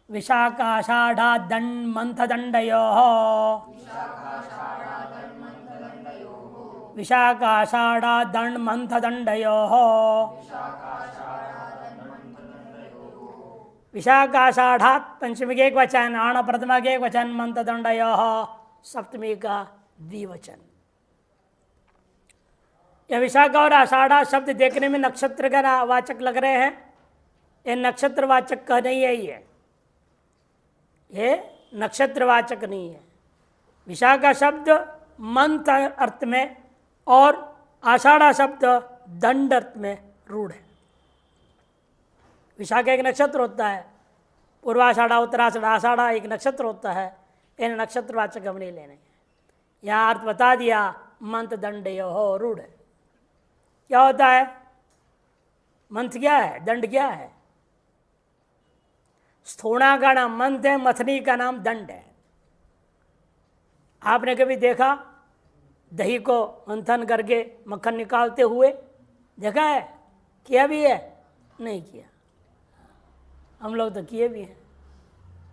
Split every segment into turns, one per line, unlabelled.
विशाखाषाढ़ा दंड मंथ दंडयोः विशाखाषाढ़ा दंड मंथ दंडयोः विशाखाषाढ़ा पंचमी का एक वचन, आण प्रथमा का एक वचन, मंथ दंडयोः सप्तमी का द्विवचन। यह विशाखा और आषाढ़ा शब्द देखने में नक्षत्र का वाचक लग रहे हैं। ये नक्षत्रवाचक का नहीं है, ये नक्षत्रवाचक नहीं है। विशाखा शब्द मंथ अर्थ में और आषाढ़ा शब्द दंड अर्थ में रूढ़ है। विशाखा एक नक्षत्र होता है, पूर्वाषाढ़ा उत्तराषाढ़ा आषाढ़ा एक नक्षत्र होता है। इन नक्षत्रवाचक हम नहीं लेने। यहाँ अर्थ बता दिया, मंथ दंडयोः रूढ़ है। क्या होता है? मंथ क्या है, दंड क्या है? स्थूणा का नाम मंथ है, मथनी का नाम दंड है। आपने कभी देखा दही को मंथन करके मक्खन निकालते हुए? देखा है? किया भी है? नहीं किया। हम लोग तो किए भी हैं,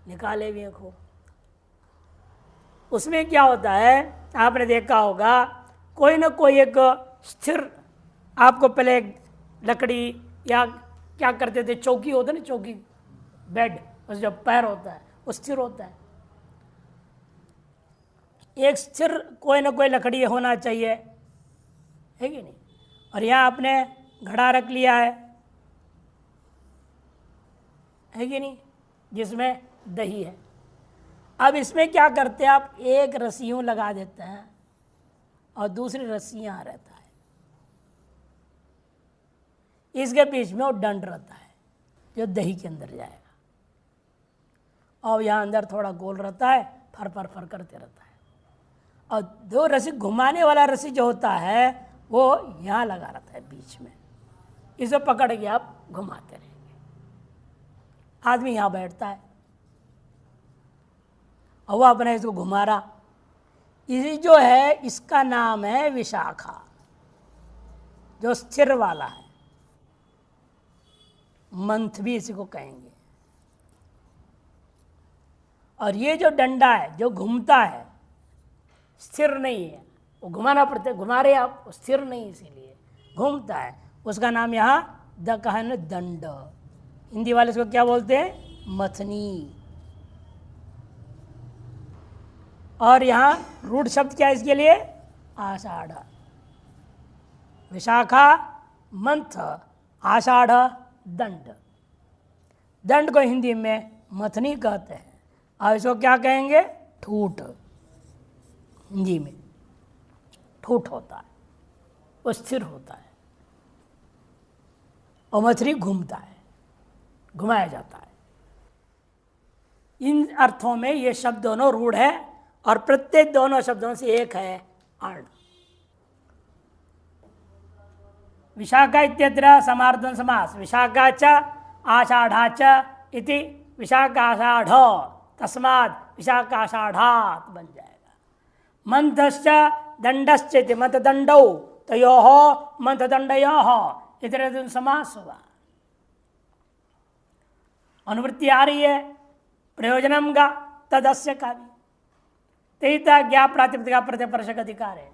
निकाले भी हैं खूब। उसमें क्या होता है, आपने देखा होगा, कोई ना कोई एक स्थिर, आपको पहले लकड़ी या क्या करते थे, चौकी होता है ना, चौकी बेड, उस जो पैर होता है वो स्थिर होता है। एक स्थिर कोई ना कोई लकड़ी होना चाहिए, है कि नहीं? और यहाँ आपने घड़ा रख लिया है कि नहीं, जिसमें दही है। अब इसमें क्या करते हैं आप, एक रस्सी यूं लगा देते हैं और दूसरी रस्सी यहाँ रहता है, इसके बीच में वो दंड रहता है जो दही के अंदर जाएगा, और यहाँ अंदर थोड़ा गोल रहता है, फर फर फर करते रहता है। और दो रस्सी घुमाने वाला रस्सी जो होता है वो यहाँ लगा रहता है बीच में, इसे पकड़ के आप घुमाते रहेंगे। आदमी यहाँ बैठता है और वह अपने इसको घुमा रहा। इसी जो है इसका नाम है विशाखा, जो स्थिर वाला है। मंथ भी इसी को कहेंगे। और ये जो डंडा है जो घूमता है, स्थिर नहीं है, वो घुमाना पड़ता है, घुमा रहे आप, स्थिर नहीं इसीलिए घूमता है, उसका नाम यहाँ कहन दंड। हिंदी वाले इसको क्या बोलते हैं, मथनी। और यहाँ रूढ़ शब्द क्या है इसके लिए, आषाढ़। विशाखा मंथ, आषाढ़ दंड। दंड को हिंदी में मथनी कहते हैं, और इसको क्या कहेंगे, ठूठ। हिंदी में ठूठ होता है, वो स्थिर होता है, और मथनी घूमता है, घुमाया जाता है। इन अर्थों में ये शब्द दोनों रूढ़ है, और प्रत्येक दोनों शब्दों से एक है अर्ण। विशाखा इत्यत्र समार्धन समास, विशाखा च आषाढ़ा च इति विशाखाषाढ़, तस्मात् विशाखाषाढ़ात् बन जाएगा। मंथश्च दंडश्च इति मंथ दंडौ तयोः मंथ दंडयोः, इतर समास हुआ। अनुवृत्ति आ रही है, प्रयोजनम का तदस्य का भी तेता ज्ञा प्रातिपदिका प्रतिपर्शक अधिकार है।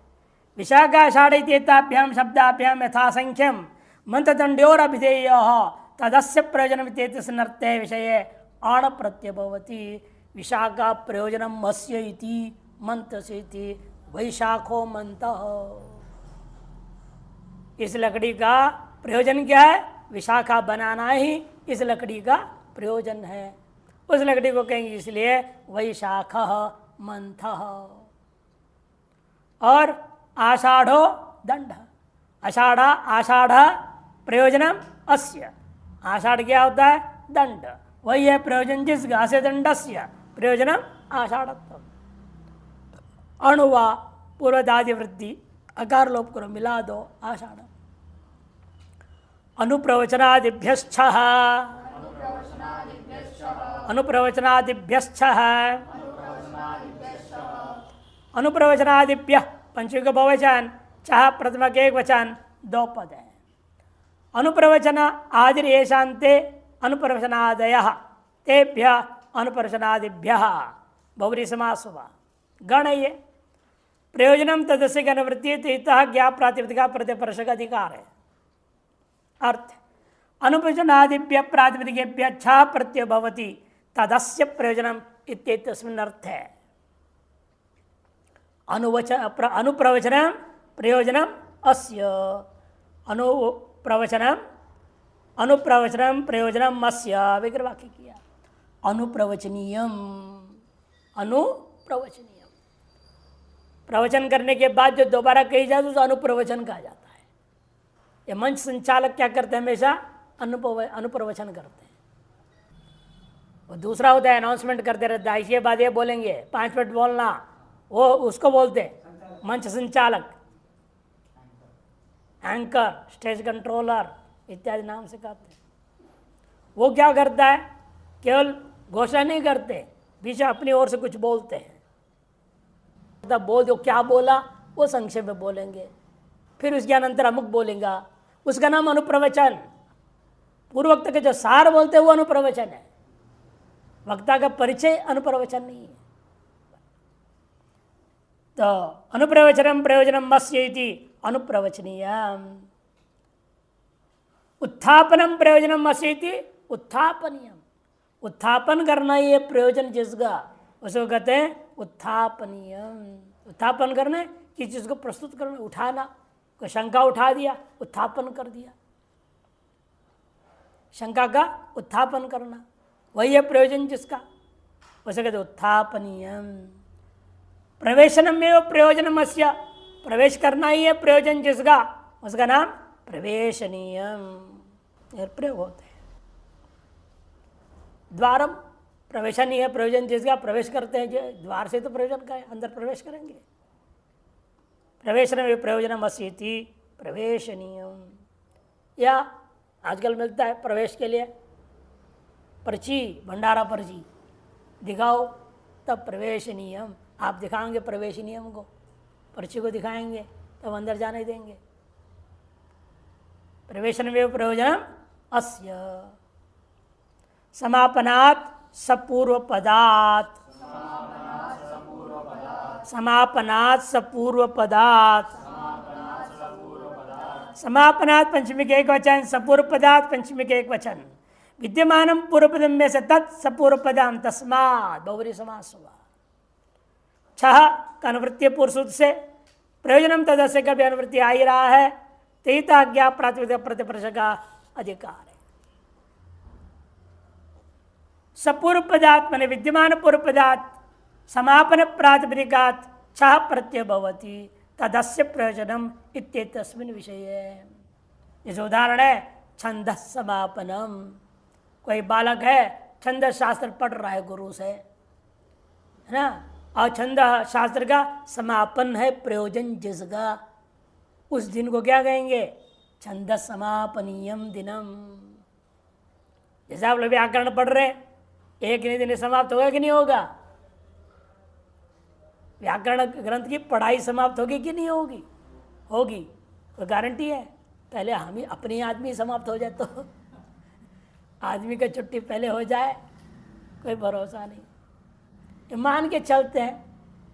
विशाखाषाढ़ इत्येताभ्याम शब्दाभ्याम यथासंख्यम मंथदंड्योर अभिधेयः तदस्य प्रयोजनम इत्येतस्मिन्नर्थे विषये आण प्रत्यय भवति। विशाखा प्रयोजनम मत्स्य इति मंथस्य इति वैशाखो मंथः। इस लकड़ी का प्रयोजन क्या है, विशाखा बनाना ही इस लकड़ी का प्रयोजन है। उस लकड़ी को कहेंगे इसलिए वैशाखः मंथः। और आषाढ़ो दंड, आषाढ़ आषाढ़ प्रयोजनम अस्य। आषाढ़ क्या होता है, दंड, वही है प्रयोजन जिसका, अस्य दंडस्य प्रयोजनम आषाढ़त्व। अणुवा पूर्वदादि वृद्धि, अकार लोप करो, मिला दो, आषाढ़। अनुप्रवचनादिभ्यश्चः, अनुप्रवचनादिभ्यश्चः, अनुप्रवचनादिभ्य पंचमी का बहुवचन, चाह प्रथमा के एक वचन, दो पद है। अनुप्रवचन आदिर येषान्ते अनुप्रवचनादयः तेभ्य अनुप्रवचनादिभ्य बहुव्रीहि समास हुआ। गण है ये। प्रयोजनम तदस्य की अनुवृत्ति इतः ज्ञाप प्रातिपदिका प्रतिपर्शक अधिकार है। अर्थ अनुप्रवचनादिभ्य प्रातिपदिकेभ्य छ प्रत्यय भवति तदस्य प्रयोजनम इत्येतस्मिन् अर्थ है। अनुप्रवचनम प्रयोजनम अस्य अनुप्रवचनम प्रयोजनम अस्य विग्रह वाक्य किया। अनुप्रवचनीयम प्रवचन करने के बाद जो दोबारा कही जाए तो अनुप्रवचन कहा जाता है। ये मंच संचालक क्या करते हैं, हमेशा अनुप्रवचन करते हैं। वो दूसरा होता है अनाउंसमेंट करते रहता है, ये बात ये बोलेंगे 5 मिनट बोलना, वो उसको बोलते हैं मंच संचालक, एंकर, स्टेज कंट्रोलर इत्यादि नाम से कहते हैं। वो क्या करता है, केवल घोषणा नहीं करते, बीच अपनी ओर से कुछ बोलते हैं। तब बोल दो क्या बोला वो संक्षेप में बोलेंगे, फिर उसके अनंतर अमुक बोलेगा, उसका नाम अनुप्रवचन। पूर्व वक्ता के जो सार बोलते हैं वो अनुप्रवचन है, वक्ता का परिचय अनुप्रवचन नहीं है। तो अनुप्रवचनम प्रयोजनम अस्य इति अनुप्रवचनीयम। उत्थापनम प्रयोजनम अस्य इति उत्थापनीयम। उत्थापन करना ये प्रयोजन जिसका, उसको कहते हैं उत्थापनीयम। उत्थापन करना किसी चीज को प्रस्तुत करना, उठाना, कोई शंका उठा दिया, उत्थापन कर दिया, शंका का उत्थापन करना, वही है प्रयोजन जिसका, उसे कहते उत्थापनीयम। प्रवेशनम में प्रयोजनम अस्य, प्रवेश करना ही है प्रयोजन जिसका, उसका नाम प्रवेशनीयम प्रयोग होते हैं। द्वारम प्रवेशन ही है प्रयोजन जिसका, प्रवेश करते हैं जो द्वार से तो प्रयोजन का है, अंदर प्रवेश करेंगे। प्रवेशन में प्रयोजनम अस्ति प्रवेशनीयम। या आजकल मिलता है प्रवेश के लिए पर्ची, भंडारा पर्ची दिखाओ तब प्रवेश नियम, आप दिखाएंगे प्रवेश नियम को, पर्ची को दिखाएंगे तब अंदर जाने देंगे। प्रवेशन में प्रयोजनम अस्य समापनात् सपूर्व पदात्, समापनात् सपूर्व पदात्, समापनात् पंचमी के एक वचन, सपूर्व पदात् पंचमी के एक वचन, विद्यमान पूर्व पदम में से तत् सपूर्व पदाम तस्मात् बहुव्रीहि समास हुआ। 6 का अनुवृत्ति पूर्व सूत्र से प्रयोजनम तदस्य का भी अनुवृत्ति आ ही रहा है, तेता ज्ञा प्रातिपदिक प्रतिपर्श का अधिकार है। सपूर्व पदात् माने विद्यमान पूर्व पदात् समापन प्रातिपदिकात् 6 प्रत्यय भवति तदस्य प्रयोजनम इत्येतस्मिन् विषये। जैसे उदाहरण है छंद समापनम, कोई बालक है छंद शास्त्र पढ़ रहा है गुरु से, है ना, और छंद शास्त्र का समापन है प्रयोजन जिसका, उस दिन को क्या कहेंगे, छंद समापनीयम दिनम। जैसे आप लोग व्याकरण पढ़ रहे हैं, एक नहीं दिन समाप्त होगा कि नहीं होगा, व्याकरण ग्रंथ की पढ़ाई समाप्त होगी कि नहीं होगी, होगी, कोई गारंटी है। पहले हम ही अपने आदमी समाप्त हो जाए तो आदमी का छुट्टी पहले हो जाए, कोई भरोसा नहीं। ये मान के चलते हैं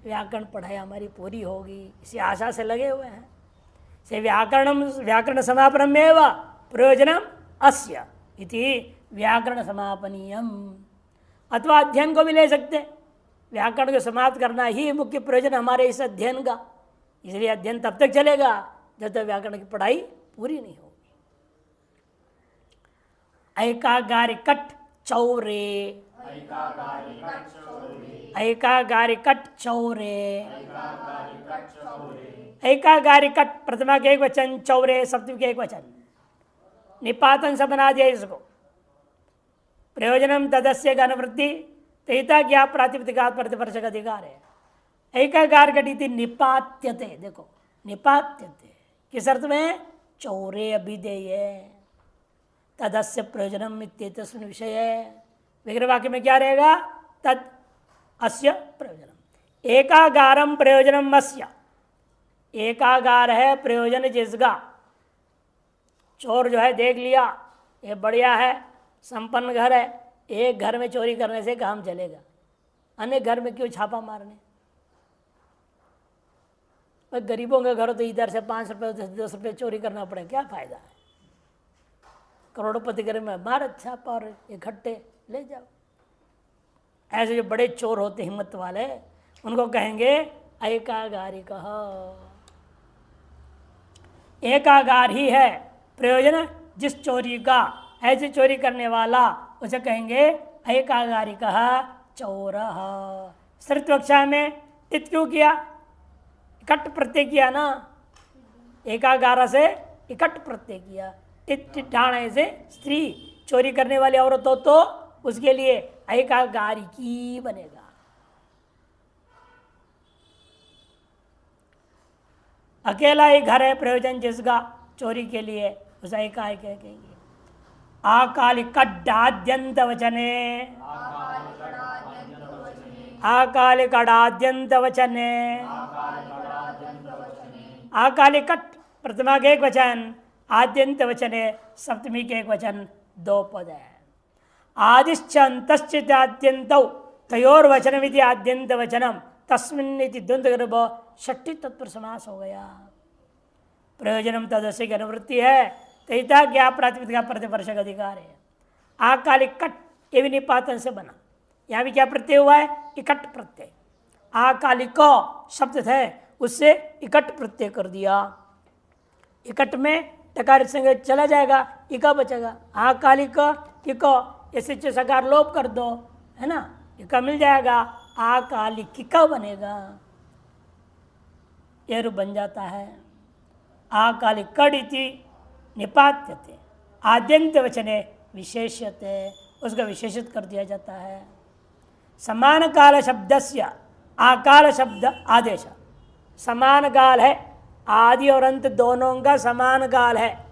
व्याकरण पढ़ाई हमारी पूरी होगी, इसी आशा से लगे हुए हैं। से व्याकरण समापनम में प्रयोजनम अस्य इति व्याकरण समापनीयम। अथवा अध्ययन को भी ले सकते हैं, व्याकरण को समाप्त करना ही मुख्य प्रयोजन हमारे इस अध्ययन का, इसलिए अध्ययन तब तक चलेगा जब तक व्याकरण की पढ़ाई पूरी नहीं होगी। ऐकागारिकट चौरे, ऐकागारिकट चौरे, ऐकागारिकट प्रथमा के एक वचन, चौरे सप्तमी के एक वचन, निपातन से बना दिया इसको। प्रयोजनम तदस्य का अनुवृत्ति तेता ज्ञा प्रातिपदिका प्रतिपर्श का अधिकार है। ऐकागार घटित निपात्यते, देखो निपात्यते किस अर्थ में, चौरे अभिधेय तदस्य प्रयोजनम इत्येतस्मिन् विषये। विग्रह वाक्य में क्या रहेगा, तद अस्य प्रयोजनम। एकागारम प्रयोजनम अस्य, एकागार है प्रयोजन जिसका। चोर जो है देख लिया ये बढ़िया है, संपन्न घर है, एक घर में चोरी करने से काम चलेगा, अन्य घर में क्यों छापा मारने? गरीबों के घर तो इधर से 5 रुपये 10 रुपये चोरी करना पड़े, क्या फायदा है? करोड़पति घर में मार छापा और इकट्ठे ले जाओ। ऐसे जो बड़े चोर होते हिम्मत वाले, उनको कहेंगे एकागारी कह। एकागार ही है प्रयोजन जिस चोरी का, ऐसे चोरी करने वाला उसे कहेंगे एकागारी कह चोर। श्रुतवक्षा में टित क्यों किया? इकट्ठ प्रत्यय किया ना, एकागार से इकट्ठ प्रत्यय किया। टिट ठाणे से स्त्री, चोरी करने वाली औरत हो तो उसके लिए एकागारी की बनेगा। अकेला ही घर है प्रयोजन जिसका चोरी के लिए, उसे एकाएक कहेंगे। आकालिकडाद्यंत वचने, आकालिकडाद्यंत वचने, आकालिकट प्रथमा के एक वचन, आद्यंत वचने सप्तमी के एक वचन, 2 पद है। आदिश्च अंतश्च आद्यंतौ तयोर वचन विधि आद्यंत वचनम तस्मिन् इति द्वंद्व गर्भ षष्ठी तत्पर समास हो गया। प्रयोजनम तदस्य की अनुवृत्ति है, तहिता ज्ञा प्रातिपदिका प्रतिवर्षक अधिकार है। आकालिक कट ये भी निपातन से बना, यहाँ भी क्या प्रत्यय हुआ है? इकट्ठ प्रत्यय। आकालिक शब्द है उससे इकट्ठ प्रत्यय कर दिया। इकट्ठ में टकार संग चला जाएगा, इका बचेगा। आकालिक इको ऐसे सकार लोप कर दो, है ना, इका मिल जाएगा, आकालिकिका बनेगा, ये रूप बन जाता है। आकालिक कड़ इति निपात्यते आद्यंत वचने विशेष्यते, उसका विशेषित कर दिया जाता है। समान काल शब्दस्य आकाल शब्द आदेश, समान काल है, आदि और अंत दोनों का समान काल है,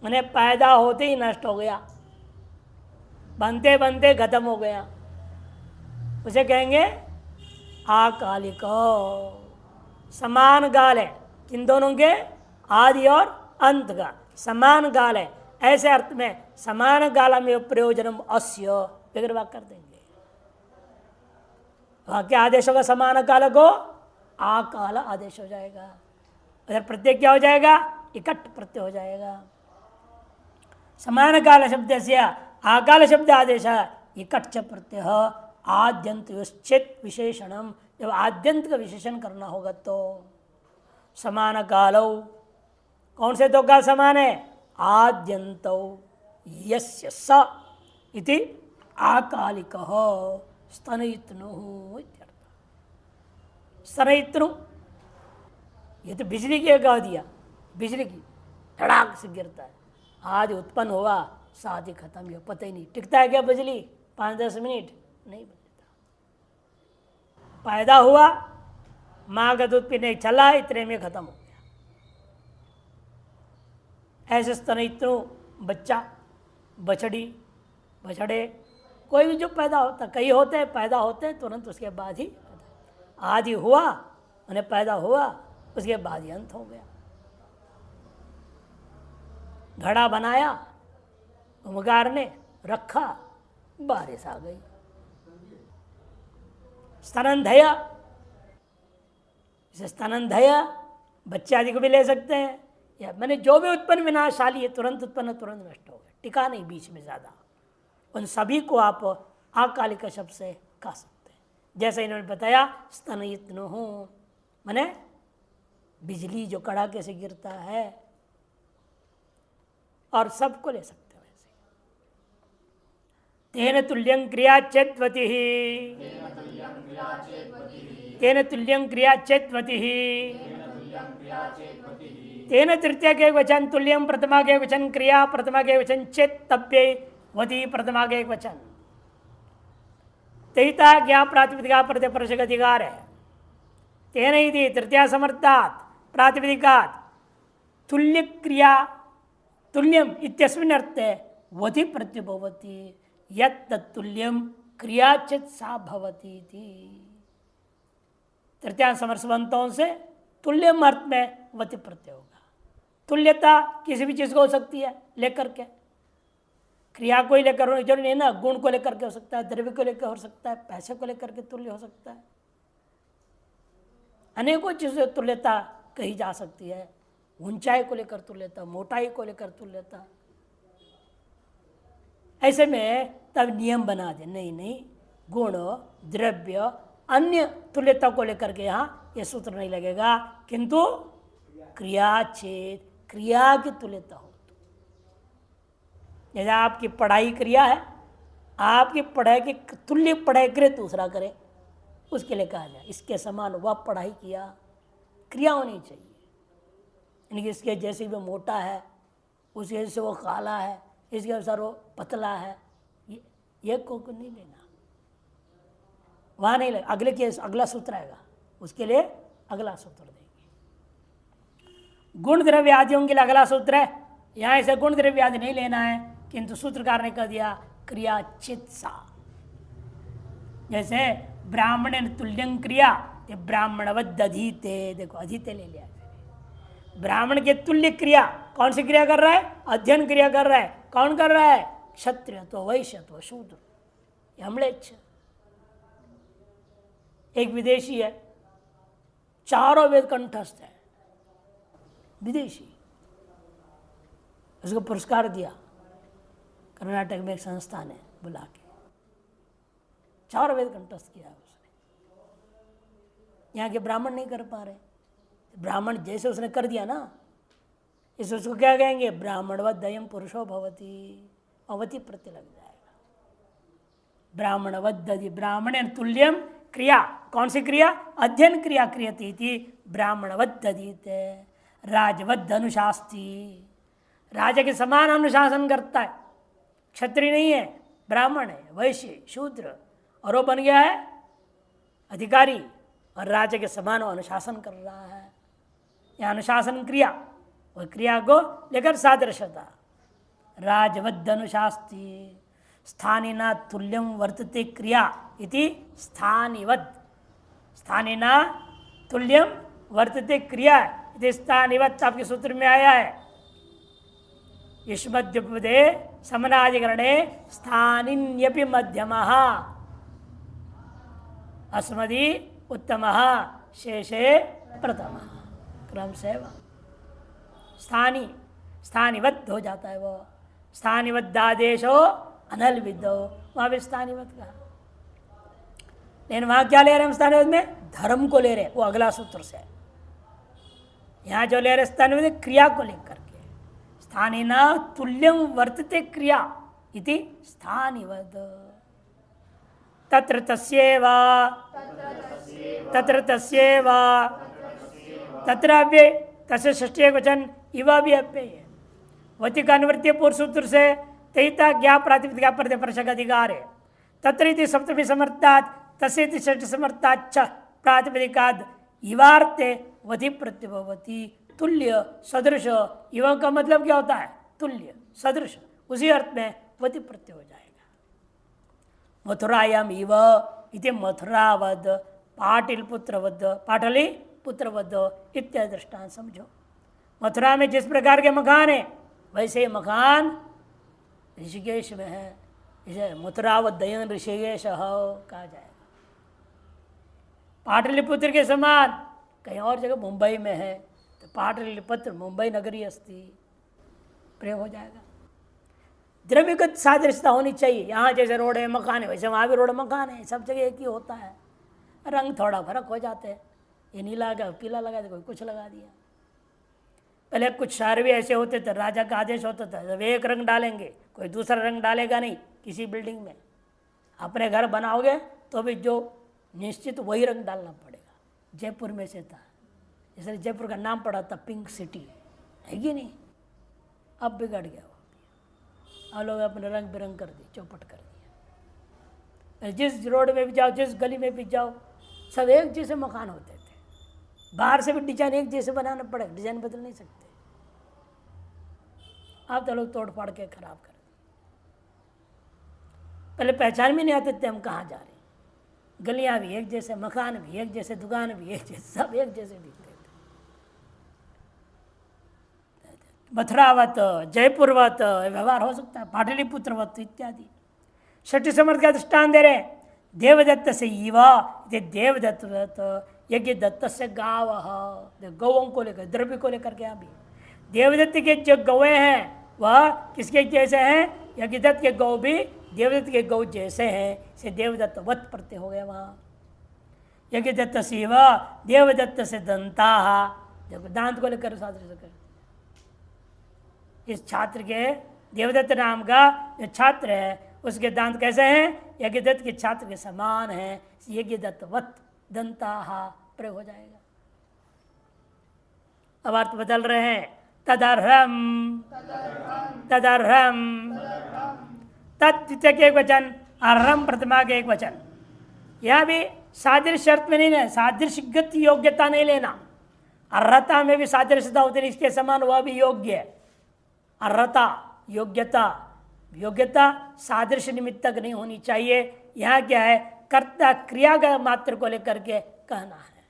उन्हें पैदा होते ही नष्ट हो गया, बनते बनते खत्म हो गया, उसे कहेंगे आकालिक। समान काल है इन दोनों के, आदि और अंत का समान काल है, ऐसे अर्थ में समान काल में प्रयोजनम अस्य विग्रह कर देंगे। वाक्य आदेश होगा समान काल को आकाल आदेश हो जाएगा, अगर प्रत्यय क्या हो जाएगा? इकट्ठ प्रत्यय हो जाएगा। समान काल शब्द से आकाल शब्द आदेश इकट्ठ प्रत्यय आद्यंत विशेषणम, जब आद्यंत का विशेषण करना होगा तो समान कालौ, कौन से दो काल समान है? आद्यंतौ यस्य स इति आकालिकः स्तनयितनुः इत्यर्थ। स्तनयितनु ये तो बिजली की कह दिया, बिजली की धड़ाक से गिरता है, आज उत्पन्न हुआ साथ ही खत्म, ये पता ही नहीं टिकता है क्या बिजली 5-10 मिनट नहीं बचता। पैदा हुआ, माँ का दूध पीने चला, इतने में खत्म हो गया। ऐसे स्तनयितनु बच्चा, बछड़ी, बछड़े, कोई भी जो पैदा होता, कई होते हैं पैदा होते हैं तुरंत उसके बाद ही आदि हुआ, उन्हें पैदा हुआ, उसके बाद ही अंत हो गया। घड़ा बनाया, उमगार ने रखा, बारिश आ गई। स्तनंधय, इसे स्तनंधय बच्चे आदि को भी ले सकते हैं, या मैंने जो भी उत्पन्न विनाशाली है तुरंत उत्पन्न तुरंत नष्ट हो गए, टिका नहीं बीच में ज़्यादा, उन सभी को आप आकालिक शब्द से कह सकते हैं। जैसे इन्होंने बताया स्तनयितनुः माने बिजली जो कड़ाके से गिरता है, और सबको ले सकते हैं वैसे। तेन तुल्यं क्रिया चेत्वति, तेन तुल्यं क्रिया चेत्वति, तेन तृतीय के वचन तुल्यं प्रथमा के वचन क्रिया प्रथमा के वचन चेत्तव्य वती प्रथमा के वचन, तहिता ज्ञा प्रातिपदिका प्रतिपर्षक अधिकार है। तेन यदि तृतीया समर्थात् प्रातिपदिकात् तुल्य क्रिया तुल्यम इत्यस्मिन् अर्थे वधि प्रत्युभवति यत् तुल्यम क्रियाचित सा भवति थी। तृतीया समर्थवंतों से तुल्यम अर्थ में वति प्रत्यय होगा। तुल्यता किसी भी चीज को हो सकती है लेकर के, क्रिया को ही लेकर होने जरूरी नहीं ना, गुण को लेकर के हो सकता है, द्रव्य को लेकर हो सकता है, पैसे को लेकर के तुल्य हो सकता है, अनेकों चीजों तुल्यता कही जा सकती है। ऊंचाई को लेकर तुल्यता, मोटाई को लेकर तुल्यता। ऐसे में तब नियम बना दे, नहीं नहीं, गुण द्रव्य अन्य तुल्यता को लेकर के यहाँ ये सूत्र नहीं लगेगा, किंतु क्रिया चेत क्रिया की तुल्यता हो। जैसे आपकी पढ़ाई क्रिया है, आपकी पढ़ाई की तुल्य पढ़ाई करे दूसरा करे, उसके लिए कहा जाए इसके समान वह पढ़ाई किया, क्रिया होनी चाहिए। यानी कि इसके जैसे वो मोटा है, उसके जैसे वो काला है, इसके अनुसार वो पतला है, ये को नहीं लेना, वहाँ नहीं लगे। अगले के अगला सूत्र आएगा, उसके लिए अगला सूत्र देंगे। गुण द्रव्य आदियों के लिए अगला सूत्र है, यहाँ ऐसे गुण द्रव्य आदि नहीं लेना है, किंतु सूत्रकार ने कह दिया क्रिया चित्सा। जैसे ब्राह्मण तुल्यं क्रिया, ब्राह्मणवद अधीते, देखो अधीते ले लिया, ब्राह्मण के तुल्य क्रिया। कौन सी क्रिया कर रहा है? अध्ययन क्रिया कर रहा है। कौन कर रहा है? क्षत्रिय तो वैश्य तो शूद्र, हमलेच्छ। एक विदेशी है, चारों वेद कंठस्थ है, विदेशी, उसको पुरस्कार दिया कर्नाटक में एक संस्था ने बुला के, चारों वेद कंठस्थ किया उसने। यहाँ के ब्राह्मण नहीं कर पा रहे, ब्राह्मण जैसे उसने कर दिया ना, इसे उसको क्या कहेंगे? ब्राह्मणवत दयम पुरुषो भवती, अवति प्रत्यय लग जाएगा। ब्राह्मणवत दधि, ब्राह्मण तुल्यम क्रिया, कौन सी क्रिया? अध्ययन क्रिया क्रियती थी, ब्राह्मणवत दधित, राजवत अनुशास्ती, राजा के समान अनुशासन करता है। क्षत्रिय नहीं है, ब्राह्मण है, वैश्य शूद्र, और वो बन गया है अधिकारी, और राजा के समान अनुशासन कर रहा है। यह अनुशासन क्रिया, और क्रिया को लेकर सादृश्यता। राजवद अनुशास्ति स्थानिना तुल्यम वर्तते क्रिया इति स्थानिवद, स्थानिना तुल्यम वर्तते क्रिया इति स्थानिवद आपके सूत्र में आया है। युष्मद्युपदे समनाधिकरणे स्थानिन्यपि मध्यमः अस्मदि उत्तमः शेषे प्रथमः, क्रम से स्थानी स्थानिवत हो जाता है। वो स्थानिवद्दादेशो अनल विदो, वहाँ भी स्थानिवत कहा। लेकिन वहाँ क्या ले रहे हैं हम स्थानिवत में? धर्म को ले रहे हैं, वो अगला सूत्र से। यहाँ जो ले रहे स्थानिवत क्रिया को लेकर के, स्थानिना तुल्यम वर्तते क्रिया इति स्थानिवद। तत्र तस्येवा तत्र तस्येवा तत्र अव्यय, तस्य षष्ठी वचन इवा भी अव्यय है। वति का अनुवृत्तीय पूर्व सूत्र से तहिता ज्ञा प्रातिपदिका प्रत्यय अधिकार है। तत्र इति सप्तमी समर्थात् तस्य इति षष्ठी समर्थाच्च प्रातिपदिकाद इवार्थे वधि प्रत्यभवति, तुल्य सदृश। इव का मतलब क्या होता है? तुल्य सदृश, उसी अर्थ में वधि प्रत्यय हो जाएगा। मथुरायाम इव इति मथुरावद, पाटिल पुत्रवद, पाटली पुत्रवद इत्यादि दृष्टांत समझो। मथुरा में जिस प्रकार के मकान है, वैसे मकान ऋषिकेश में है। इसे मथुरावदयन ऋषिकेश कहा जाएगा। पाटलिपुत्र के समान कहीं और जगह मुंबई में है, तो पाटलिपुत्र मुंबई नगरी अस्ति प्रयोग हो जाएगा। द्रव्यगत सादृश्यता होनी चाहिए। यहाँ जैसे रोड है मकान है, वैसे वहाँ भी रोड मकान है, सब जगह एक ही होता है। रंग थोड़ा फर्क हो जाते हैं, ये नीला लगा पीला लगा दिया, कोई कुछ लगा दिया। पहले कुछ शहर भी ऐसे होते थे, राजा का आदेश होता था जब एक रंग डालेंगे, कोई दूसरा रंग डालेगा नहीं किसी बिल्डिंग में। अपने घर बनाओगे तो भी जो निश्चित वही रंग डालना पड़ेगा। जयपुर में से था, इसलिए जयपुर का नाम पड़ा था पिंक सिटी, है कि नहीं? अब बिगड़ गया वो, अब लोग अपने रंग बिरंग कर दिए, चौपट कर दिया। जिस रोड में भी जाओ, जिस गली में भी जाओ, सब एक जैसे मकान होते थे। बाहर से भी डिजाइन एक जैसे बनाना पड़ेगा, डिजाइन बदल नहीं सकते। आप तो लोग तोड़ फाड़ के खराब कर दिए। पहले पहचान भी नहीं आते थे हम कहाँ जा रहे हैं। गलियां भी एक जैसे, मकान भी एक जैसे, दुकान भी एक जैसे, सब एक जैसे दिखते थे। मथुरावत, जयपुरवत व्यवहार हो सकता है, पाटलिपुत्रवत इत्यादि। षष्ठी समर्थ का दृष्टान दे रहे, देवदत्त से युवा, देवदत्त यज्ञ दत्त से गाव, गौओं को लेकर, द्रव्य को लेकर के अभी देवदत्त के जो गौएं हैं वह किसके जैसे हैं? यज्ञदत्त के गौ भी देवदत्त के गौ जैसे हैं, से देवदत्त वत प्रत्यय हो गया वहाँ। यज्ञदत्त से युवा, देवदत्त से दंता, देखो दांत को लेकर सादृश्य कर। इस छात्र के, देवदत्त नाम का जो छात्र है उसके दांत कैसे हैं? यज्ञदत्त के छात्र के समान हैं, यज्ञदत्त वत दंता प्रयोग हो जाएगा। अब अर्थ बदल रहे हैं, तदर्हम, तदर्हम, तद्वितीय के एक वचन, अर्हम प्रथमा के एक वचन। यह भी सादृश्य शर्त में नहीं है, सादृश्यगत योग्यता नहीं लेना। अर्हता में भी सादृश्यता होती है, इसके समान वह भी योग्य है। अर्हता योग्यता, योग्यता सादृश्य निमित्तक नहीं होनी चाहिए। यहाँ क्या है? कर्ता क्रिया का मात्र को लेकर के कहना है।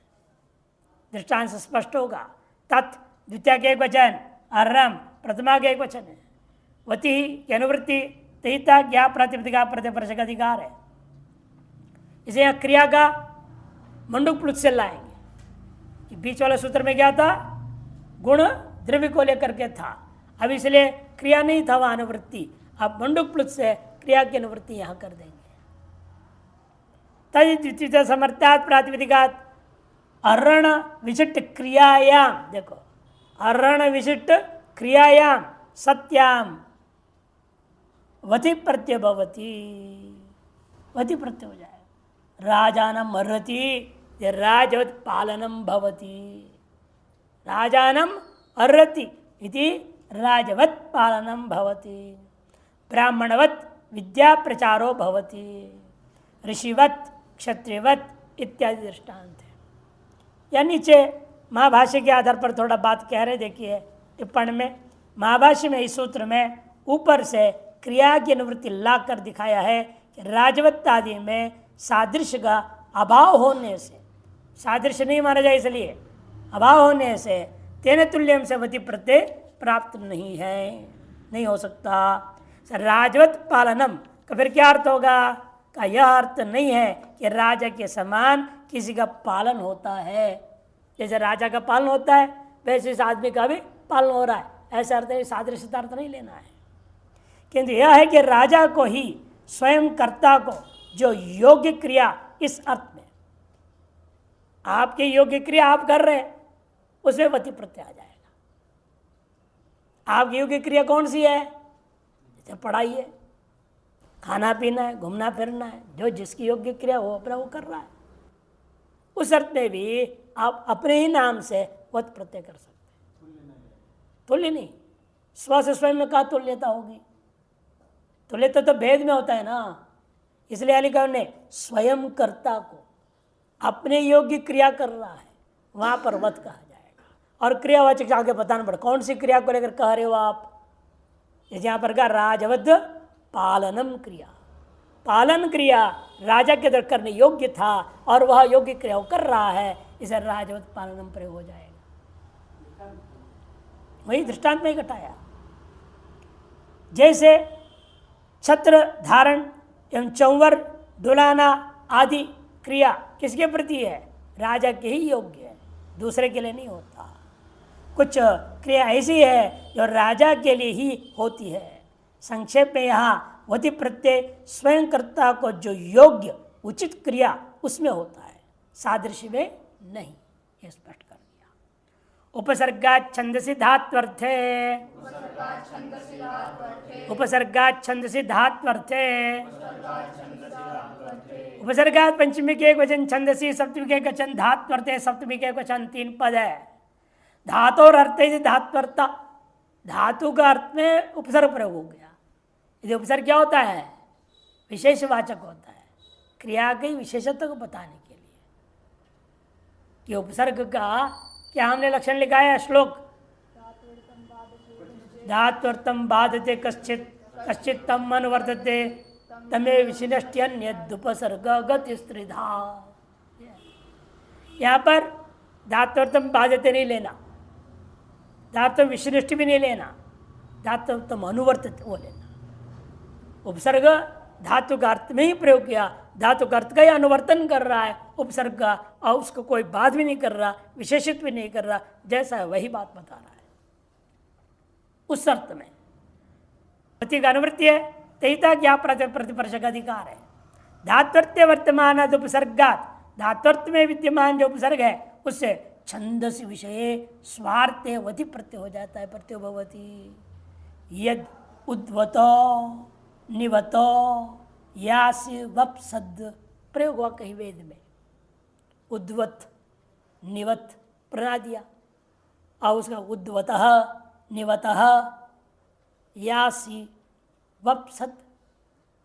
दृष्टांत से स्पष्ट होगा। तत् द्वितीय के एक वचन, अर्हम प्रथमा के एक वचन है। वती की अनुवृत्ति, तहिता ज्ञा प्रातिपदिका प्रतिपर्शक अधिकार है। इसे यहाँ क्रिया का मंडूक प्लुत से लाएंगे कि बीच वाले सूत्र में क्या था? गुण द्रव्य को लेकर के था। अब इसलिए क्रिया नहीं था वह अनुवृत्ति, अब मंडूक प्लुत से क्रिया की अनुवृत्ति यहाँ कर देंगे। तद्वितीय समर्थात् प्रातिपदिकात् अरण विशिष्ट क्रियायाम, देखो अरण विशिष्ट क्रियायाम सत्याम वति प्रत्यय भवति, वति प्रत्यय हो जाए। राजानम अर्हति, राजवत पालनम भवति। राजानम अर्हति इति राजवत पालनम भवति। ब्राह्मणवत विद्या प्रचारो भवति। ऋषिवत क्षत्रियवत इत्यादि दृष्टांत है। या नीचे महाभाष्य के आधार पर थोड़ा बात कह रहे, देखिए टिप्पणी में महाभाष्य में इस सूत्र में ऊपर से क्रिया की अनुवृत्ति ला कर दिखाया है कि राजवत आदि में सादृश्य का अभाव होने से, सादृश्य नहीं माना जाए इसलिए अभाव होने से तेन तुल्यम से वति प्रत्यय प्राप्त नहीं है, नहीं हो सकता। राजवत पालनम का फिर क्या अर्थ होगा? का यह अर्थ नहीं है कि राजा के समान किसी का पालन होता है। जैसे राजा का पालन होता है वैसे इस आदमी का भी पालन हो रहा है, ऐसा अर्थ है, सादृश्यता अर्थ नहीं लेना है। किंतु यह है कि राजा को ही स्वयं कर्ता को जो योग्य क्रिया, इस अर्थ में आपके योग्य क्रिया आप कर रहे हैं उसमें वति प्रत्यय आ जाएगा। आपकी योग्य क्रिया कौन सी है? जैसे पढ़ाई है, खाना पीना है, घूमना फिरना है, जो जिसकी योग्य क्रिया वो अपना वो कर रहा है। उस अर्थ में भी आप अपने ही नाम से वत प्रत्यय कर सकते हैं। तुल्य नहीं, स्व से स्वयं में कहा तुल्यता होगी? तुल्यता तो भेद में होता है ना। इसलिए अलीगढ़ ने स्वयं कर्ता को अपने योग्य क्रिया कर रहा है, वहां पर वत कहा जाएगा। और क्रियावाचक आगे बताना पड़े कौन सी क्रिया को लेकर कह रहे हो आप। जैसे यहाँ पर कहा राजवत पालनम क्रिया, पालन क्रिया राजा के द्वारा करने योग्य था और वह योग्य क्रिया कर रहा है, इसे राजवत पालनम प्रयोग हो जाएगा। वही दृष्टांत में घटाया। जैसे छत्र धारण एवं चौवर डुलाना आदि क्रिया किसके प्रति है? राजा के ही योग्य है, दूसरे के लिए नहीं होता। कुछ क्रिया ऐसी है जो राजा के लिए ही होती है। संक्षेप में यहाँ वति प्रत्यय स्वयं कर्ता को जो योग्य उचित क्रिया उसमें होता है, सादृश्य में नहीं, ये स्पष्ट कर दिया। उपसर्गात् छंदसि धात्वर्थे, उपसर्गात् छंदसि धात्वर्थे, उपसर्गात् पंचमी के एक वचन, छंदसि सप्तमी के एक वचन, धात्वर्थे सप्तमी के एक वचन, 3 पद है। धातु और अर्थे धात्वर्ता, धातु का अर्थ में उपसर्ग प्रयोग हो गया। यदि उपसर्ग क्या होता है? विशेषवाचक होता है, क्रिया की विशेषत्व को बताने के लिए। कि उपसर्ग का क्या हमने लक्षण लिखा है? श्लोक धात्वर्थम बाधते कश्चित, कश्चित तम अनुवर्तते तमे विशिनष्ट्यन्यदुपसर्ग गति स्त्रिधा। यहाँ पर धात्वर्थम बाधते नहीं लेना, धातु विशिष्ट भी नहीं लेना, धातु तुम अनुवर्तित वो लेना। उपसर्ग धातु का अर्थ में ही प्रयोग किया, धातु का अर्थ का ही अनुवर्तन कर रहा है उपसर्ग का, और उसको कोई बात भी नहीं कर रहा, विशेषित भी नहीं कर रहा, जैसा है वही बात बता रहा है उस अर्थ में। पति का अनुवृत्ति है, तहिता क्या प्रतिपर्श का अधिकार है। धात्वर्थ वर्तमान उपसर्गात, धात्वर्थ में विद्यमान जो उपसर्ग है उससे छंदस विषय स्वार्थे वति प्रत्यय हो जाता है, प्रत्यय भवति। यद उद्वतो निवतो यासि वप सद प्रयोग हुआ कहीं वेद में, उद्वत निवत प्रणा दिया, और उसका उद्वतः निवतः यासि वप सद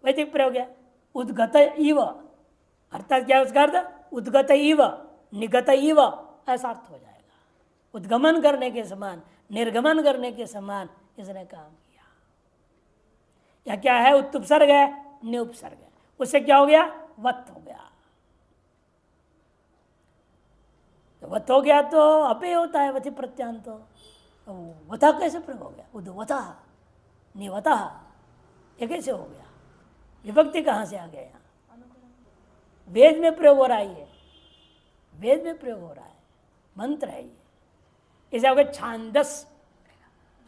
वैदिक प्रयोग है। उद्गत इव अर्थात क्या उसका अर्थ, उद्गत इव निगत इव, ऐसा अर्थ हो जाएगा। उद्गमन करने के समान, निर्गमन करने के समान इसने काम किया। या क्या है, उत्तुपसर्ग है, निउपसर्ग है, उससे क्या हो गया, वत हो गया। तो वत हो गया तो अपे होता है वति प्रत्यांत, तो वता कैसे प्रयोग हो गया, उद्वता निवता, ये कैसे हो गया, विभक्ति कहाँ से आ गया, वेद में प्रयोग हो रहा है, ये वेद में प्रयोग हो रहा है, मंत्र है ये। इसे हो गया छांदस,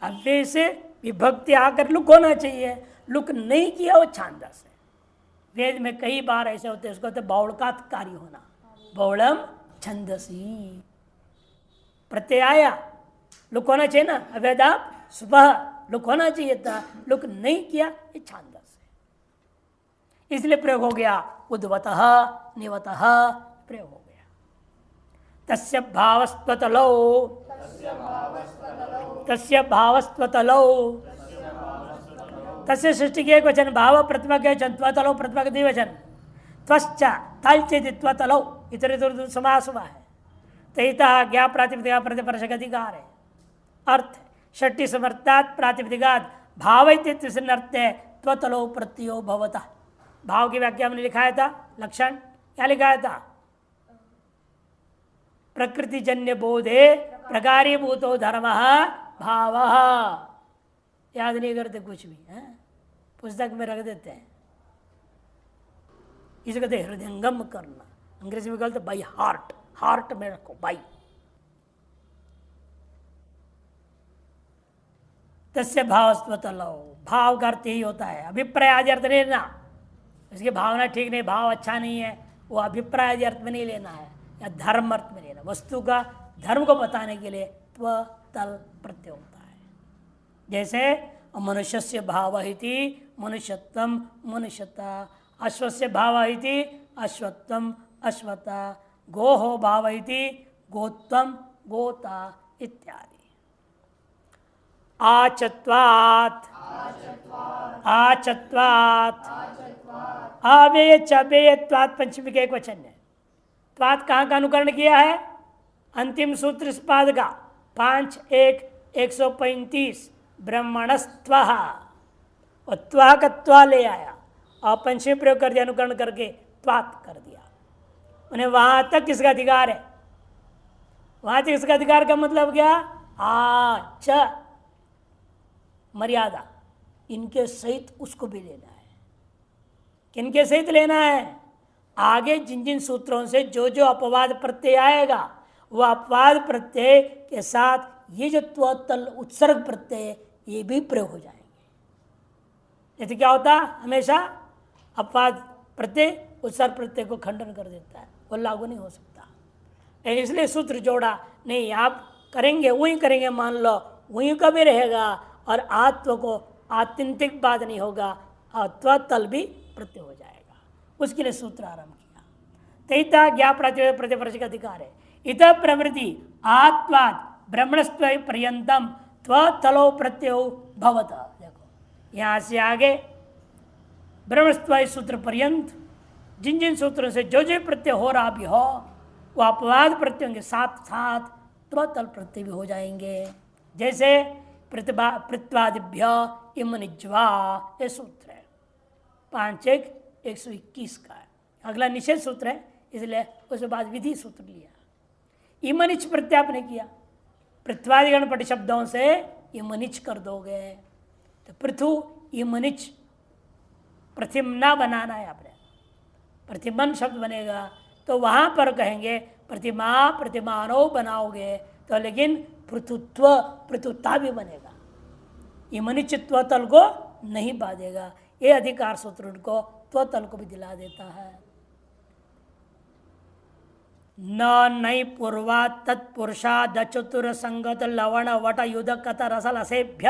अव्यय से विभक्ति आकर लुक होना चाहिए, लुक नहीं किया वो छांदस है। वेद में कई बार ऐसे होते हैं, उसको होते बाउलकात कार्य होना, बहुलम छंदसी, प्रत्यय आया लुक होना चाहिए ना, अवेदाप सुबह लुक होना चाहिए था, लुक नहीं किया, ये छांदस है, इसलिए प्रयोग हो गया उद्वतः निवतः प्रयोग हो गया। तस्य भावस्त्वतलो, तस्य भावस्त्वतलो, तस्य सृष्टि के एक वचन, भाव प्रतिमा के वचन, त्वतलो प्रतिमा के द्विवचन, त्वश्च तलचेति त्वतलो, इतर इतर समास हुआ है। तहिता ज्ञा प्रातिपदिका प्रतिपर्शक अधिकार है। अर्थ षष्ठी समर्थात् प्रातिपदिकात् भाव अर्थ है त्वतलो प्रत्ययो भवतः। भाव की व्याख्या हमने लिखाया था, लक्षण क्या लिखाया था, प्रकृति जन्य बोधे प्रकारीभूतो धर्म भाव, याद नहीं करते कुछ भी है, पुस्तक में रख देते हैं। इसे कहते हृदयंगम करना, अंग्रेजी में कहते बाई हार्ट, हार्ट में रखो बाई। तस्य भावस्त्वतलो, भाव का अर्थ यही होता है, अभिप्राय आदि अर्थ नहीं लेना, इसकी भावना ठीक नहीं, भाव अच्छा नहीं है, वो अभिप्राय आदि अर्थ में नहीं लेना है, या धर्म अर्थ में लेना, वस्तु का धर्म को बताने के लिए त्व तल प्रत्यय होता है। जैसे मनुष्यस्य भाव इति मनुष्यत्वम मनुष्यता, अश्वस्य भाव इति अश्वत्वम अश्वता, गोहो भाव इति गोत्वम गोता इत्यादि। आचत्वात्, आचत्वात्, अव्यय चव्यय त्वात् पंचमी का एक वचन है। त्वात् कहाँ का अनुकरण किया है, अंतिम सूत्र इस पाद का 5-1-135 ब्रह्मणस्त्वः, और त्वा का त्वा ले आया और पंचमी प्रयोग कर दिया, अनुकरण करके त्वात् कर दिया। उन्हें वहां तक किसका अधिकार है, वहां तक किसका अधिकार का मतलब क्या, आच मर्यादा, इनके सहित उसको भी लेना है। किनके सहित लेना है, आगे जिन जिन सूत्रों से जो जो अपवाद प्रत्यय आएगा, वह अपवाद प्रत्यय के साथ ये जो त्वतल उत्सर्ग प्रत्यय ये भी प्रयोग हो जाएंगे। जैसे क्या होता, हमेशा अपवाद प्रत्यय उत्सर्ग प्रत्यय को खंडन कर देता है, वो लागू नहीं हो सकता। इसलिए सूत्र जोड़ा नहीं, आप करेंगे वही करेंगे, मान लो वही का भी रहेगा, और आत्व को आत्यंतिक बात नहीं होगा, अत्व तल भी प्रत्यय हो जाएगा, उसके लिए सूत्र आरंभ किया। तहिता ज्ञा प्रतिपर्श का अधिकार है। इत प्रवृत्ति आत्वाद ब्रह्मणस्त्व पर्यंतम त्वतलो प्रत्ययो भवत। देखो यहाँ से आगे ब्रह्मणस्त्व सूत्र पर्यंत जिन जिन सूत्रों से जो जो प्रत्यय हो रहा भी हो, वह अपवाद प्रत्ययों के साथ साथ त्वतल प्रत्यय भी हो जाएंगे। जैसे पृथ्वादिभ्य इमनिज्वा, ये सूत्र है 5-1-121 का है। अगला निषेध सूत्र है, इसलिए उसके बाद विधि सूत्र लिया। इमनिच प्रत्यय आपने किया, पृथ्वादिगण पट शब्दों से इमनिच कर दोगे तो पृथु इमनिच प्रतिमना बनाना है आपने, प्रतिमन शब्द बनेगा तो वहां पर कहेंगे प्रतिमा प्रतिमानो बनाओगे तो लेकिन पृथुत्व पृथुता भी बनेगा, इमनिचित्व तल को नहीं बाधेगा। ये अधिकार सूत्र उनको त्वतल को भी दिला देता है। न नई पूर्वा तत्पुरुषाद चतुर संगत लवण वट युध कत रसल असेभ्य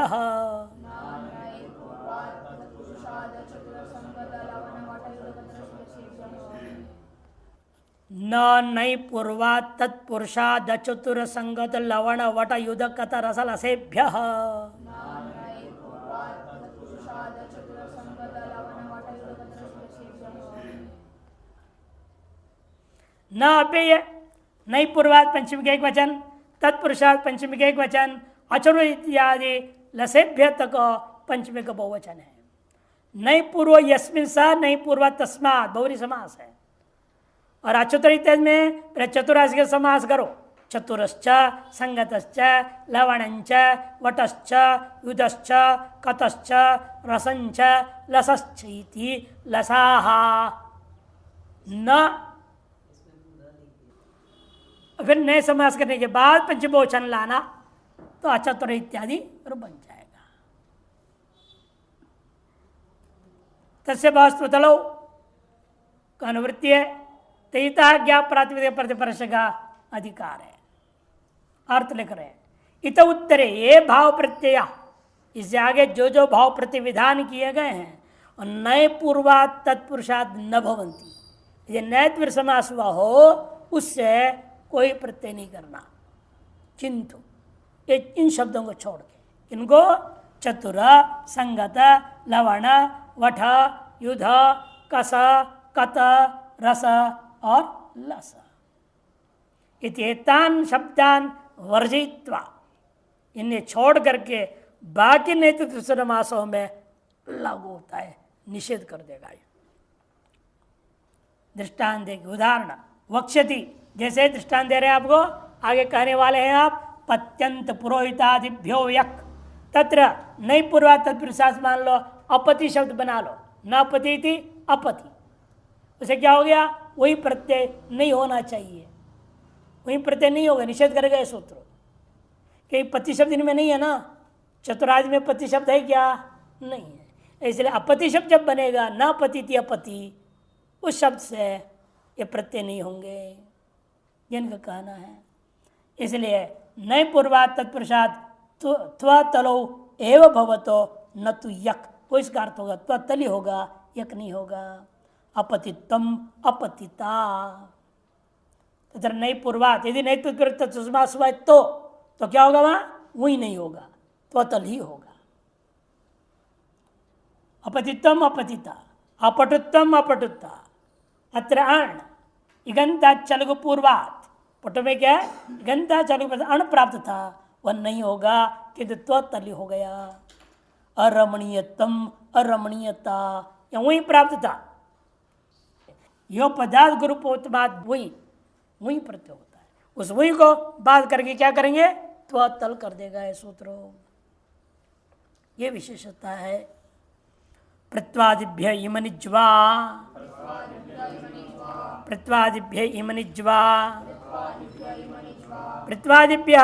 न नई पूर्वा तत्पुरुषाद चतुर संगत लवण वट युध कत रसल असेभ्य न अपेय नई पूर्वाद पंचमी के एक वचन, तत्पुरुषाद पंचमी के एक वचन, अचरु इत्यादि लसेभ्य तक पंचमी का बहुवचन है। नई पूर्व यस्मिन सा नई पूर्वा तस्मात् बहुरी समास है। और अचतुर इत्यादि में चतुराश के समास करो, चतुरश्च संगतश्च लवणंच वटश्च युधश्च कतश्च रसंच लसश्च इति लसाहा न। फिर नए समास करने के बाद पंचमबहुवचन लाना तो अचतुर इत्यादि बन जाएगा। तस्य वास्तुतलो का अनुवृत्ति है, तयिता ज्ञा प्रातिपदिक प्रतिपरश का अधिकार है। अर्थ लिख रहे हैं इत उत्तरे ये भाव प्रत्यय, इससे आगे जो जो भाव प्रतिविधान किए गए हैं और नए पूर्वात तत्पुरुषाद न भवंती, ये नए समास हुआ हो उससे कोई प्रत्यय नहीं करना। किंतु इन शब्दों को छोड़ के इनको चतुर संगत लवण वठ युध कस कत रस और लस इत्येतान शब्दान वर्जित्वा, इन्हें छोड़ करके बाकी नेतृत्व समासों में लागू होता है, निषेध कर देगा। दृष्टांत देगी, उदाहरण वक्ष्यति, जैसे दृष्टांत दे रहे हैं आपको, आगे कहने वाले हैं आप पत्यंत पुरोहितादिभ्यो यक, तत्र नई पूर्वा तत्पुरुषार्थ मान लो, अपति शब्द बना लो, न पति थी अपति, उसे क्या हो गया, वही प्रत्यय नहीं होना चाहिए, वही प्रत्यय नहीं होगा, निषेध करेगा ये सूत्र। कि पति शब्द इनमें नहीं है ना, चतुराज में पति शब्द है क्या, नहीं है, इसलिए अपति शब्द जब बनेगा न पति थी अपति, उस शब्द से ये प्रत्यय नहीं होंगे, जिनका कहना है। इसलिए नए पूर्वात तत्पुरुषात त्वतलो एव भवतो न तो यक, वो इसका अर्थ होगा त्वतली होगा, यक नहीं होगा। अपतित्वम अपतिता, तथा नई पूर्वात, यदि नई तत्पुरुष हुआ तो क्या होगा, वहाँ वही नहीं होगा, त्वतल ही होगा। अपतित्वम अपतिता, अपटुत्वम अपटुता, अत्र अण इगंता चलगु पूर्वात, पटो में क्या है, इगंता चलगु अण प्राप्त था, वह नहीं होगा किंतु त्वतली हो गया। अरमणीयतम अरमणीयता, या वही प्राप्त था, यो पदार्थ गुरुपोतमाद वही प्रत्यय होता है, उस वही को बात करके क्या करेंगे, त्वतल कर देगा ये सूत्र। ये विशेषता है। प्रत्वादिभ्य इमनिज्वा, प्रत्वादिभ्य इमनिज्वा, प्रत्वादिभ्य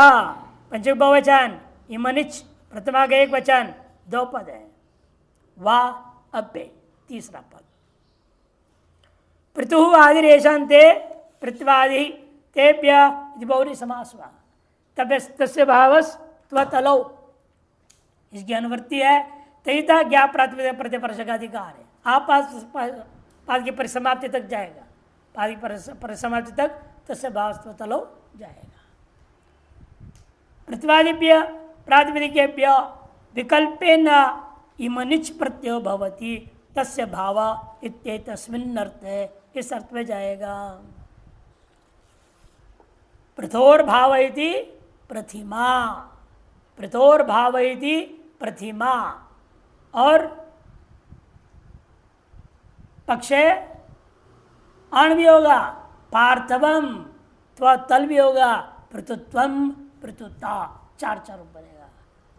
पंचक बहुवचन, इमनिच प्रथमा का एक वचन, दो पद है, वा अभ्य तीसरा पद। पृथु आदिरेशांते प्रत्वादि तेभ्य बहुरी समास हुआ, तब तस्य भावस त्वतलो, इसकी अनुवृत्ति है तयिता ज्ञा प्रातिपदिक प्रतिपरश का अधिकार है। आप पाद की परिसमाप्ति तक जाएगा, पाद की परिसमाप्ति तक तस्य भाव त्वतलो जाएगा। प्रतिवादिभ्य प्रातिपदिकेभ्य विकल्पेन इमनिच प्रत्ययो भवति तस्य भाव इत्येतस्मिन् अर्थे, इस अर्थ में जाएगा। पृथोर भाव इति प्रतिमा, पृथोर भाव इति प्रतिमा, और पक्षे अण भी होगा, पार्थवम त्वतल भी होगा, पृथुत्वम पृथुता, चार चार रूप बनेगा।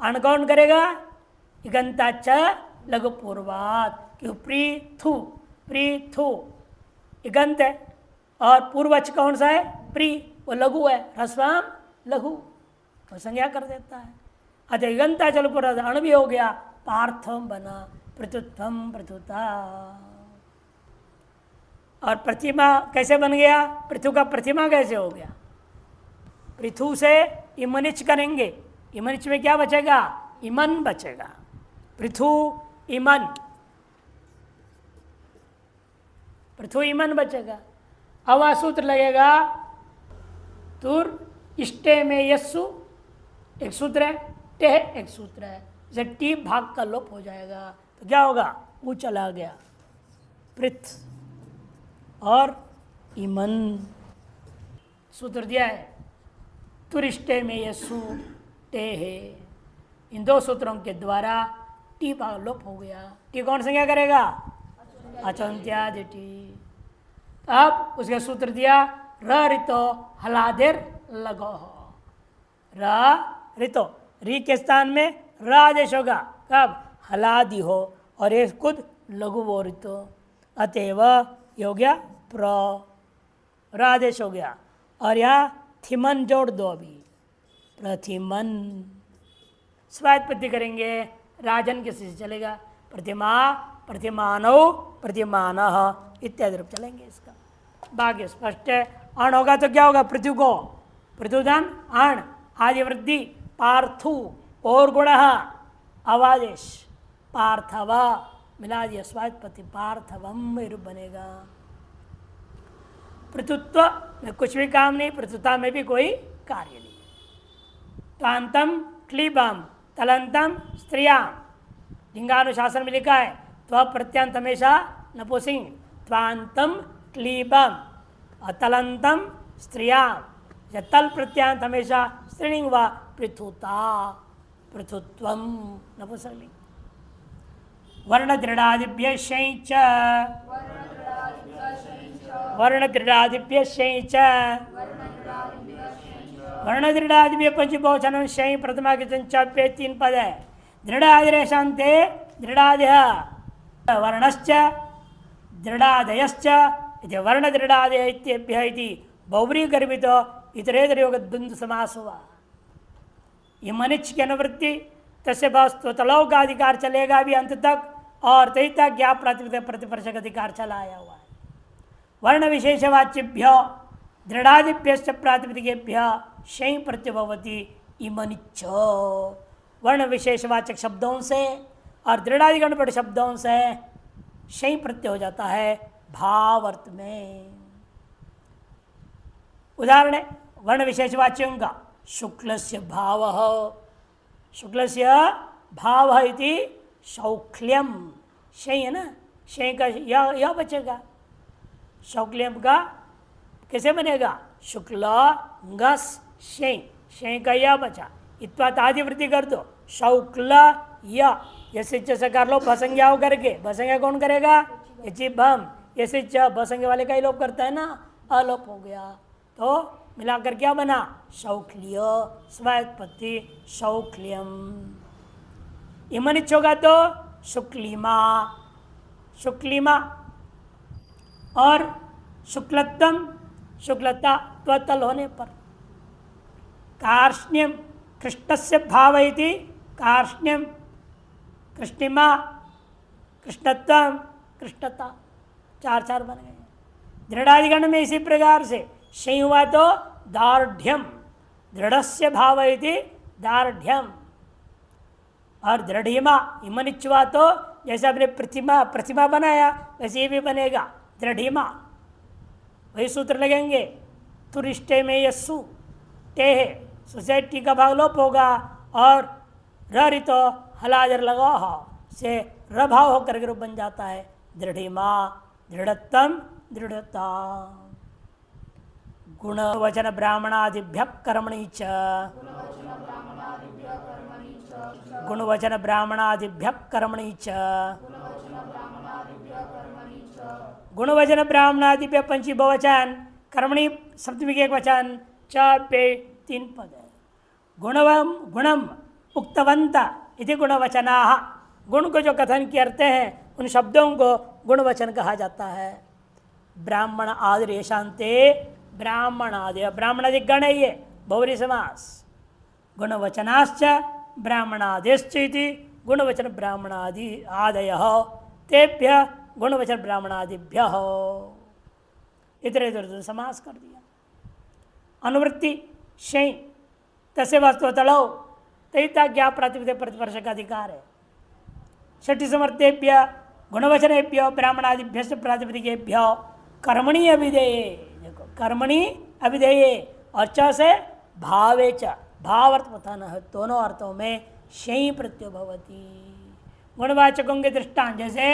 अण कौन करेगा? इगंता च लघु पूर्वात, क्यों पृथु इगंत है और पूर्वच कौन सा है? प्री, वो लघु है, ह्रस्वाम लघु, वो संज्ञा कर देता है। अतः इगंता चल पूर्व अण भी हो गया, पार्थम बना, पृथुत्वम पृथुता। और प्रतिमा कैसे बन गया? पृथु का प्रतिमा कैसे हो गया? पृथु से इमनिच करेंगे, इमनिच में क्या बचेगा? इमन बचेगा। पृथु इमन, पृथु इमन बचेगा। अब वह सूत्र लगेगा तुर इष्टे में यस्सु एक सूत्र है, टेह एक सूत्र है, जब टी भाग का लोप हो जाएगा तो क्या होगा? वो चला गया, पृथ और इमन सूत्र दिया है। तुरिष्टे में यस्सु टेह, इन दो सूत्रों के द्वारा टी भाग लोप हो गया। टी कौन संज्ञा करेगा? अचंत्यादि टी। अब उसका सूत्र दिया र ऋतो हलादेर लगो, र ऋतो, री के स्थान में र आदेश होगा, कब? हलादि हो, और ये खुद लघु वो ऋतो, अतएव ये हो गया प्र, र आदेश हो गया। और यहाँ थिमन जोड़ दो, अभी प्रतिमन। स्वायत्पत्ति करेंगे, राजन के से चलेगा, प्रतिमा प्रतिमानौ प्रतिमानः इत्यादि रूप चलेंगे इसका। बाकी स्पष्ट है। अण होगा तो क्या होगा? पृथु को पृथुधन अण आदि वृद्धि, पार्थु और गुण अवादेश, पार्थव मिला दिया, स्वायत्पत्ति पार्थवम रूप बनेगा। पृथुत्व में कुछ भी काम नहीं, पृथुता में भी कोई कार्य नहीं। त्वांतम क्लीबम तलंतम स्त्रियाम, लिंगानुशासन में लिखा है त्व प्रत्यंत हमेशा नपुंसक, त्वांतम क्लीबम और तलंतम स्त्रियाम, या तल प्रत्यांत हमेशा स्त्रीलिंग व पृथुता, पृथुत्वम नपुंसकलिंग। वर्ण दृढ़ादिभ्य शैच, वर्ण दृढ़ादिभ्य शैच, वर्ण दृढ़ादिभ्य पंचबहुवचन शै प्रथमा के संचाप्य तीन पद है। दृढ़ादिरेशांते दृढ़ादय वर्णश्च दृढ़ादयश्च इति वर्ण दृढ़ादय इत्येभ्यः इति बहुव्रीहि गर्भित इतरेतर योग द्वंद्व समास हुआ। ये मनिच की अनुवृत्ति तस्य स्वतलौक का अधिकार चलेगा भी अंत तक, और तहिता ज्ञाप प्रातिपदिक प्रतिपर्शक अधिकार चला आया हुआ है। वर्ण विशेषवाच्यभ्य दृढ़ादिभ्यश्च प्रातिपदिकेभ्य शै प्रत्यभवति इमनिच्च। वर्ण विशेषवाचक शब्दों से और दृढ़ादिगण पर शब्दों से शै प्रत्यय हो जाता है भाव अर्थ में। उदाहरण है वर्ण विशेषवाच्यों का, शुक्लस्य भावः, शुक्लस्य भावः इति शौक्ल्यम, शै है ना, शै का यह बचेगा। शौक्ल्यम का कैसे बनेगा? शुक्ल गस शै, शै का यह बचा, इत्वात आदि वृद्धि कर दो, शौक्ल य, जैसे जैसे कर लो भसंज्ञा हो करके, भसंज्ञा कौन करेगा? भम, जैसे भसंज्ञा वाले का ही लोप करता है ना, अलोप हो गया, तो मिलाकर क्या बना? शौक्ल्य, स्वायत्पत्ति शौक्ल्यम। इमनिच होगा तो शुक्लिमा, शुक्लिमा, और शुक्लत्वम, शुक्लता त्वतल होने पर। कार्ष्ण्यम, कृष्णस्य भाव इति कार्ष्ण्यम, कृष्णिमा, कृष्णत्वम, कृष्णता, चार चार बन गए। दृढ़ादिगण में इसी प्रकार से शै हुआ तो दार्ढ्यम, दृढ़स्य भाव इति दार्ढ्यम, और दृढ़िमा इमनिच हुआ तो जैसे आपने प्रतिमा प्रतिमा बनाया वैसे ये भी बनेगा दृढ़िमा, वही सूत्र लगेंगे। तुरिष्टे में यस्सु टेह, सोसाइटी का भाग लोप होगा, और र ऋतो हलादर लगा से र भाव होकर के रूप बन जाता है दृढ़िमा, दृढ़त्तम, दृढ़ता। गुण वचन ब्राह्मणादिभ्य कर्मणि च, गुण वचन ब्राह्मणादिभ्य कर्मणि च, गुण वचन ब्राह्मणादिभ्य पंची बहुवचन, कर्मणि सप्तमी के एक वचन, च पे तीन पद है। गुणवम गुणम उक्तवंत इति गुणवचनाः, गुण को जो कथन करते हैं उन शब्दों को गुणवचन कहा जाता है। ब्राह्मण आदि रेशांते, ब्राह्मण आदि, ब्राह्मण आदि गण है ये बहुव्रीहि समास। गुणवचनाश्च ब्राह्मणादिश्च इति गुणवचन ब्राह्मणादि आदयः तेभ्य गुणवचन ब्राह्मणादिभ्यः, इधर इधर समास कर दिया। अनुवृत्ति शै तस्य वस्तु तलौ तैता ज्ञा प्रातिपदिक प्रतिवर्ष का अधिकार है। षष्ठी समर्थेभ्य गुणवचनेभ्यो ब्राह्मणादिभ्य प्रातिपदिकेभ्यो कर्मणि अभिधेये, देखो कर्मणि अभिधेये और च से भावे च, भावार्थ पता न है, दोनों अर्थों में शै प्रत्यय भवति। गुणवाचकों के दृष्टांत जैसे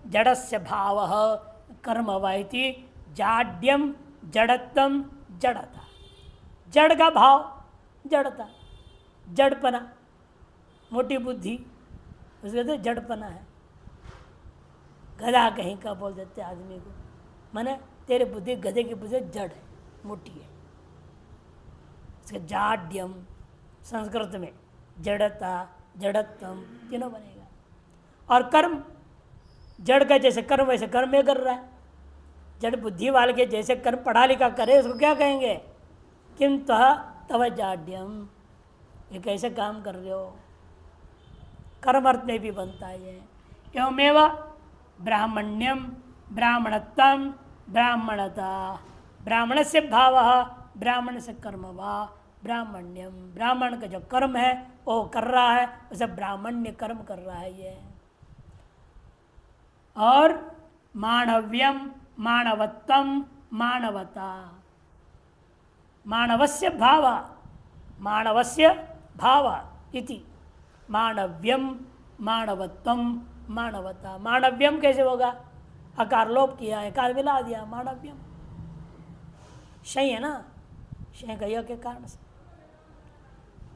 जड़स्य भाव कर्म वाइति, जाड्यम जड़त्वम जड़ता, जड़ का भाव जड़ता, जड़पना, मोटी बुद्धि उसके तो जड़पना है। गधा कहीं का बोल देते आदमी को, माने तेरे बुद्धि गधे की बुद्धि जड़ है, मोटी है। इसके जाड्यम संस्कृत में जड़ता जड़त्वम तीनों बनेगा। और कर्म जड़ का जैसे कर्म वैसे कर्म में कर रहा है, जड़ बुद्धि वाले के जैसे कर्म पढ़ा लिखा करे उसको क्या कहेंगे, किम तव जाड्यम, ये कैसे काम कर रहे हो, कर्म अर्थ में भी बनता है ये। एवमेव ब्राह्मण्यम ब्राह्मणत्वम ब्राह्मणता, ब्राह्मण से भाव ब्राह्मण से कर्म वा ब्राह्मण्यम, ब्राह्मण का जो कर्म है वो कर रहा है, उसे ब्राह्मण्य कर्म कर रहा है ये। और मानव्यम मानवत्वम मानवता, मानवस्य भाव, मानवस्य भाव इति मानव्यम मानवत्वम मानवता। मानव्यम कैसे होगा, अकार लोप किया है, कार मिला दिया, मानव्यम शय है ना, शय का के कारण से।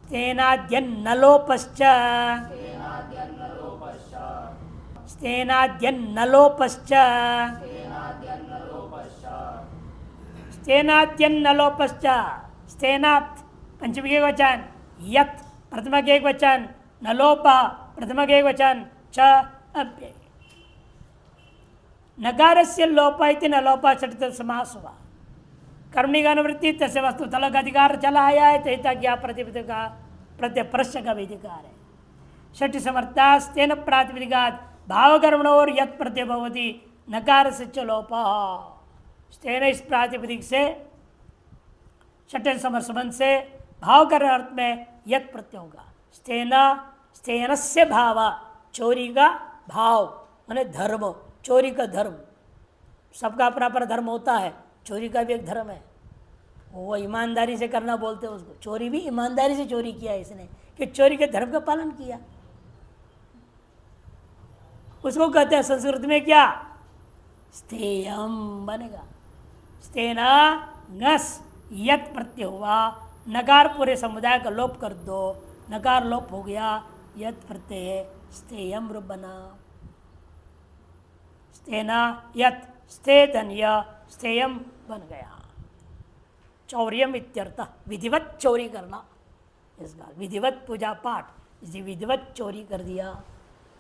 स्तेनाद्यन्नलोपश्च, स्तेनाद्यन्नलोपश्च, स्तेनाद्यन्नलोपश्च, स्तेनात् पंचमी के वचन, यत् प्रथमा के एक वचन, नलोपा प्रथमा के एक वचन, च अव्यय। नकारस्य लोप इति नलोपा चरित समास हुआ। कर्मणि का अनुवृत्ति तस्य वस्तु तल का अधिकार चला आया है, तैता ज्ञा प्रतिपदिक का प्रत्यय प्रश्न का भी अधिकार है। षष्ठी समर्था स्तेन प्रातिपदिकात् भाव कर्मणो और यत् प्रत्यय भवति नकार से च लोप, स्तेन इस प्रातिपदिक से षष्ठी समर्थ से भाव करण अर्थ में यत् प्रत्यय होगा। स्तेना स्तेनस्य भाव, चोरी का भाव माने धर्म, चोरी का धर्म, सबका अपना अपना धर्म होता है, चोरी का भी एक धर्म है, वो ईमानदारी से करना बोलते हैं उसको। चोरी भी ईमानदारी से चोरी किया इसने, कि चोरी के धर्म का पालन किया, उसको कहते हैं संस्कृत में क्या, स्थेयम बनेगा। स्तेना नस यत प्रत्यय हुआ, नकार पूरे समुदाय का लोप कर दो, नकार लोप हो गया, यत प्रत्यय स्थेयम रूप बना। स्तेना यत स्थे धन्य स्थेयम बन गया। चौर्यम इत्यर्थ, विधिवत चोरी करना, इसका विधिवत पूजा पाठ, इसी विधिवत चोरी कर दिया,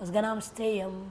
उसका नाम स्थेयम।